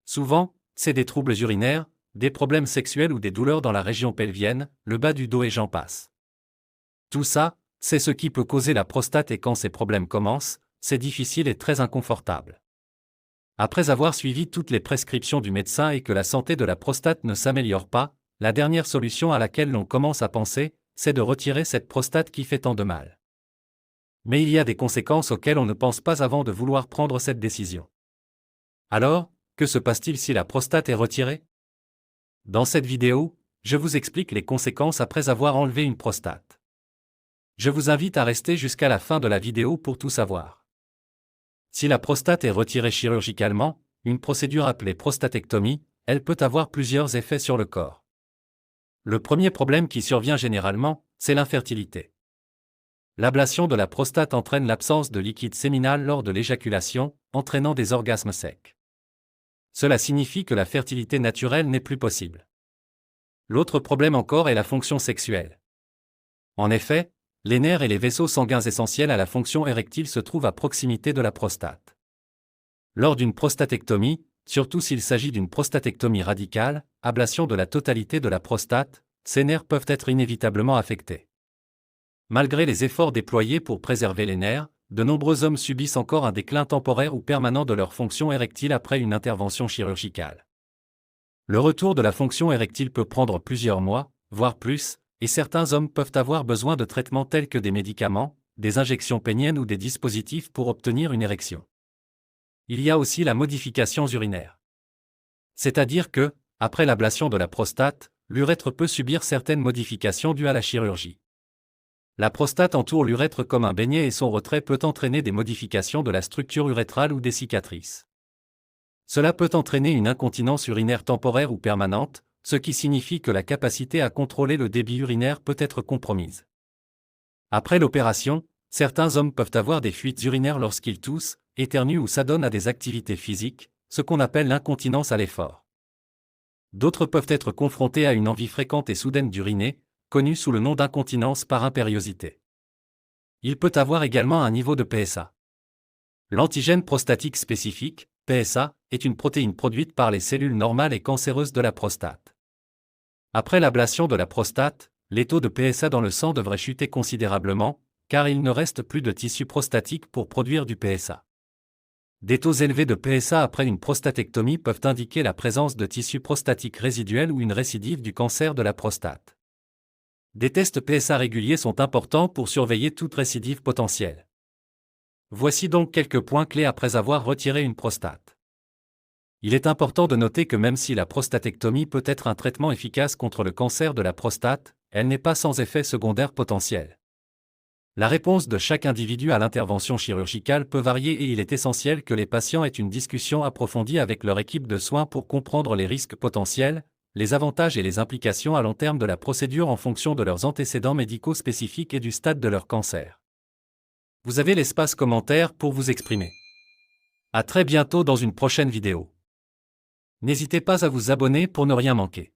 Souvent, c'est des troubles urinaires, des problèmes sexuels ou des douleurs dans la région pelvienne, le bas du dos et j'en passe. Tout ça, c'est ce qui peut causer la prostate et quand ces problèmes commencent, c'est difficile et très inconfortable. Après avoir suivi toutes les prescriptions du médecin et que la santé de la prostate ne s'améliore pas, la dernière solution à laquelle l'on commence à penser, c'est de retirer cette prostate qui fait tant de mal. Mais il y a des conséquences auxquelles on ne pense pas avant de vouloir prendre cette décision. Alors, que se passe-t-il si la prostate est retirée? Dans cette vidéo, je vous explique les conséquences après avoir enlevé une prostate. Je vous invite à rester jusqu'à la fin de la vidéo pour tout savoir. Si la prostate est retirée chirurgicalement, une procédure appelée prostatectomie, elle peut avoir plusieurs effets sur le corps. Le premier problème qui survient généralement, c'est l'infertilité. L'ablation de la prostate entraîne l'absence de liquide séminal lors de l'éjaculation, entraînant des orgasmes secs. Cela signifie que la fertilité naturelle n'est plus possible. L'autre problème encore est la fonction sexuelle. En effet, les nerfs et les vaisseaux sanguins essentiels à la fonction érectile se trouvent à proximité de la prostate. Lors d'une prostatectomie, surtout s'il s'agit d'une prostatectomie radicale, ablation de la totalité de la prostate, ces nerfs peuvent être inévitablement affectés. Malgré les efforts déployés pour préserver les nerfs, de nombreux hommes subissent encore un déclin temporaire ou permanent de leur fonction érectile après une intervention chirurgicale. Le retour de la fonction érectile peut prendre plusieurs mois, voire plus, et certains hommes peuvent avoir besoin de traitements tels que des médicaments, des injections péniennes ou des dispositifs pour obtenir une érection. Il y a aussi la modification urinaire. C'est-à-dire que, après l'ablation de la prostate, l'urètre peut subir certaines modifications dues à la chirurgie. La prostate entoure l'urètre comme un beignet et son retrait peut entraîner des modifications de la structure urétrale ou des cicatrices. Cela peut entraîner une incontinence urinaire temporaire ou permanente, ce qui signifie que la capacité à contrôler le débit urinaire peut être compromise. Après l'opération, certains hommes peuvent avoir des fuites urinaires lorsqu'ils toussent, éternuent ou s'adonnent à des activités physiques, ce qu'on appelle l'incontinence à l'effort. D'autres peuvent être confrontés à une envie fréquente et soudaine d'uriner, connue sous le nom d'incontinence par impériosité. Il peut avoir également un niveau de PSA. L'antigène prostatique spécifique, PSA, est une protéine produite par les cellules normales et cancéreuses de la prostate. Après l'ablation de la prostate, les taux de PSA dans le sang devraient chuter considérablement, car il ne reste plus de tissu prostatique pour produire du PSA. Des taux élevés de PSA après une prostatectomie peuvent indiquer la présence de tissu prostatique résiduel ou une récidive du cancer de la prostate. Des tests PSA réguliers sont importants pour surveiller toute récidive potentielle. Voici donc quelques points clés après avoir retiré une prostate. Il est important de noter que même si la prostatectomie peut être un traitement efficace contre le cancer de la prostate, elle n'est pas sans effet secondaire potentiel. La réponse de chaque individu à l'intervention chirurgicale peut varier et il est essentiel que les patients aient une discussion approfondie avec leur équipe de soins pour comprendre les risques potentiels, les avantages et les implications à long terme de la procédure en fonction de leurs antécédents médicaux spécifiques et du stade de leur cancer. Vous avez l'espace commentaire pour vous exprimer. À très bientôt dans une prochaine vidéo. N'hésitez pas à vous abonner pour ne rien manquer.